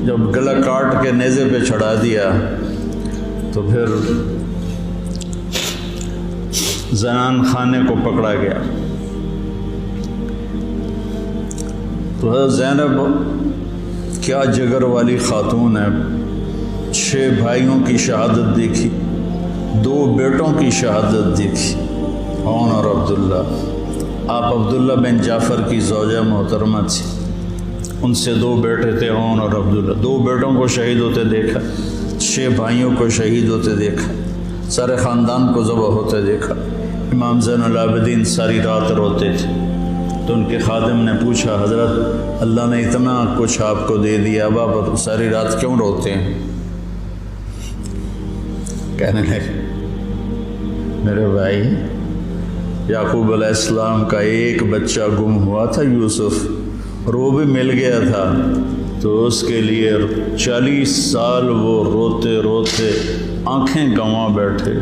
جب گلا کاٹ کے نیزے پہ چڑھا دیا تو پھر زنان خانے کو پکڑا گیا. تو حضرت زینب کیا جگر والی خاتون ہے. 6 بھائیوں کی شہادت دیکھی، 2 بیٹوں کی شہادت دیکھی، عون اور عبداللہ. آپ عبداللہ بن جعفر کی زوجہ محترمہ تھی، ان سے 2 بیٹے تھے، عون اور عبداللہ. 2 بیٹوں کو شہید ہوتے دیکھا، 6 بھائیوں کو شہید ہوتے دیکھا، سارے خاندان کو ذبح ہوتے دیکھا. امام زین العابدین ساری رات روتے تھے. تو ان کے خادم نے پوچھا، حضرت اللہ نے اتنا کچھ آپ کو دے دیا، اب آپ ساری رات کیوں روتے ہیں؟ کہنے لگے میرے بھائی یعقوب علیہ السلام کا ایک بچہ گم ہوا تھا، یوسف، اور وہ بھی مل گیا تھا، تو اس کے لیے 40 سال وہ روتے روتے آنکھیں گنوا بیٹھے.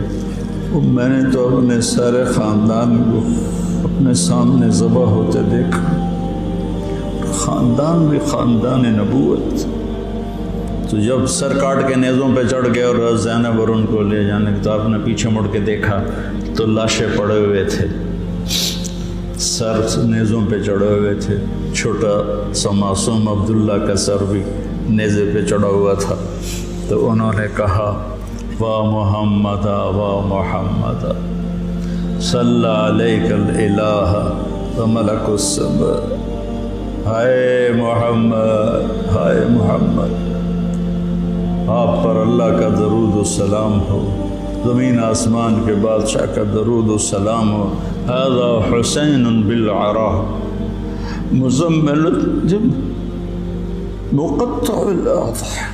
میں نے تو اپنے سارے خاندان کو اپنے سامنے ذبح ہوتے دیکھا. خاندان بھی خاندان نبوت. تو جب سر کاٹ کے نیزوں پہ چڑھ گئے اور زینب اور ان کو لے جانے تو آپ نے پیچھے مڑ کے دیکھا تو لاشیں پڑے ہوئے تھے، سر نیزوں پہ چڑھے ہوئے تھے. چھوٹا سا معصوم عبداللہ کا سر بھی نیزے پہ چڑھا ہوا تھا. تو انہوں نے کہا وا محمد وا محمد صلی علیک الالہ و ملک السماء. ہائے محمد، ہائے محمد، آپ پر اللہ کا درود و سلام ہو، زمین آسمان کے بادشاہ کا درود و سلام ہو. ھذا حسین بالعراء مزمل الجب مقطع الاضحى.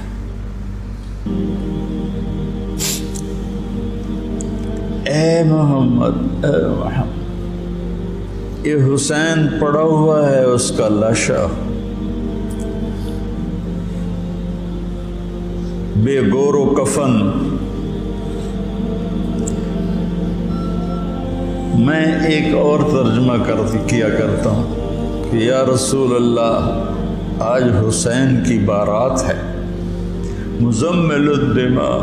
اے محمد، اے محمد، یہ حسین پڑا ہوا ہے، اس کا لاشا بے گور و کفن. میں ایک اور ترجمہ کیا کرتا ہوں کہ یا رسول اللہ، آج حسین کی بارات ہے، مزمل الدماء،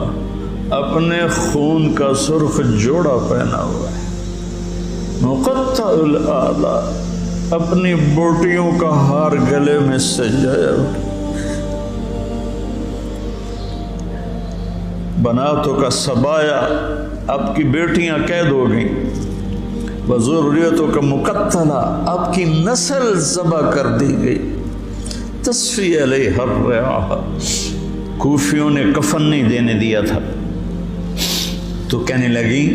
اپنے خون کا سرخ جوڑا پہنا ہوا ہے، مقطع الاعلیٰ، اپنی بوٹیوں کا ہار گلے میں سجایا، بناتوں کا سبایا، آپ کی بیٹیاں قید ہو گئیں، وذریتوں کا مقتلہ، آپ کی نسل ذبح کر دی گئی. تصفی علیہ الرعاء، کوفیوں نے کفن نہیں دینے دیا تھا تو کہنے لگی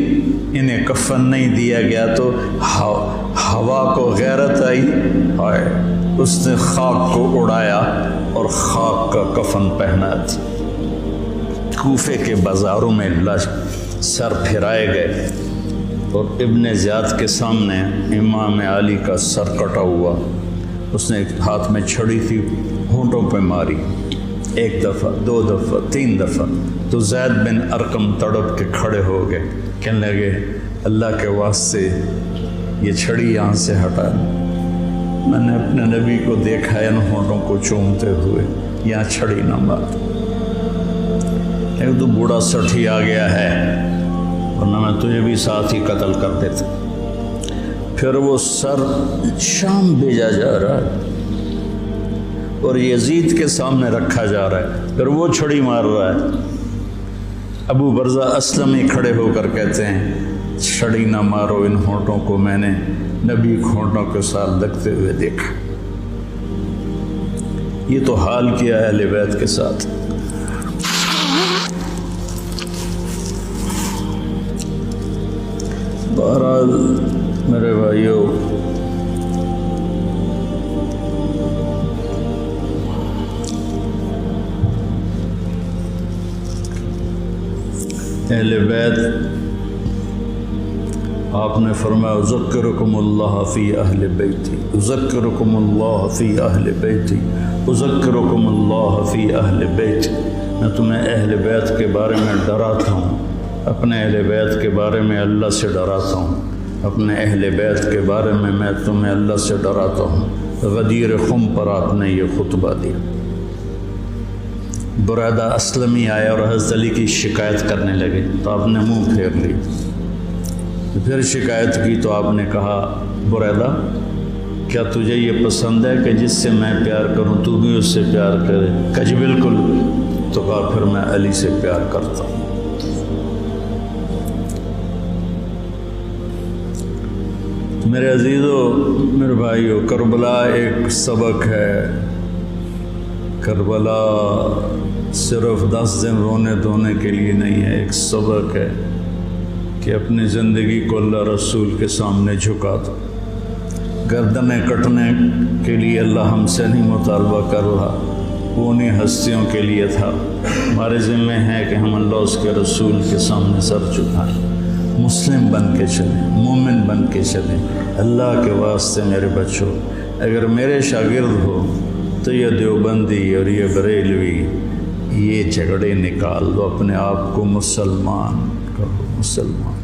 انہیں کفن نہیں دیا گیا تو ہوا کو غیرت آئی، ہائے، اس نے خاک کو اڑایا اور خاک کا کفن پہنا تھا. کوفے کے بازاروں میں سر پھرائے گئے اور ابن زیاد کے سامنے امام علی کا سر کٹا ہوا، اس نے ہاتھ میں چھڑی تھی، ہونٹوں پہ ماری، 1 دفعہ 2 دفعہ 3 دفعہ. تو زید بن ارقم تڑپ کے کھڑے ہو گئے، کہنے لگے اللہ کے واسطے یہ چھڑی یہاں سے ہٹا. میں نے اپنے نبی کو دیکھا ان ہونٹوں کو چومتے ہوئے، یہاں چھڑی نہ مار. ایک تو بوڑھا سٹھی آ گیا ہے، ورنہ میں تجھے بھی ساتھ ہی قتل کر دیتا. پھر وہ سر شام بھیجا جا رہا ہے اور یزید کے سامنے رکھا جا رہا ہے، پھر وہ چھڑی مار رہا ہے. ابو برزہ اسلمی کھڑے ہو کر کہتے ہیں چھڑی نہ مارو ان ہونٹوں کو، میں نے نبی ہونٹوں کے ساتھ لگتے ہوئے دیکھا. یہ تو حال کیا ہے اہل بیت کے ساتھ. بہرحال میرے بھائیوں، اہل بیت، آپ نے فرمایا اذکرکم اللہ فی اہل بیتی، اذکرکم اللہ فی اہل بیتی، اذکرکم اللہ فی اہل بیتی. میں تمہیں اہل بیت کے بارے میں ڈراتا ہوں، اپنے اہل بیت کے بارے میں اللہ سے ڈراتا ہوں، اپنے اہل بیت کے بارے میں تمہیں اللہ سے ڈراتا ہوں. غدیر خم پر آپ نے یہ خطبہ دیا. برادہ اسلمی آئے اور حضرت علی کی شکایت کرنے لگے تو آپ نے منہ پھیر لی. پھر شکایت کی تو آپ نے کہا برادہ کیا تجھے یہ پسند ہے کہ جس سے میں پیار کروں تو بھی اس سے پیار کرے؟ کہا جی بالکل. تو کہا پھر میں علی سے پیار کرتا ہوں. میرے عزیزو، میرے بھائیو، کربلا ایک سبق ہے. کربلا صرف 10 دن رونے دھونے کے لیے نہیں ہے، ایک سبق ہے کہ اپنی زندگی کو اللہ رسول کے سامنے جھکا دو. گردنیں کٹنے کے لیے اللہ ہم سے نہیں مطالبہ کر رہا، وہ انہیں ہستیوں کے لیے تھا. ہمارے ذمہ ہے کہ ہم اللہ اس کے رسول کے سامنے سر جھکائیں، مسلم بن کے چلیں، مومن بن کے چلیں. اللہ کے واسطے میرے بچوں، اگر میرے شاگرد ہو تو یہ دیوبندی اور یہ بریلوی یہ جھگڑے نکال دو، اپنے آپ کو مسلمان کرو، مسلمان.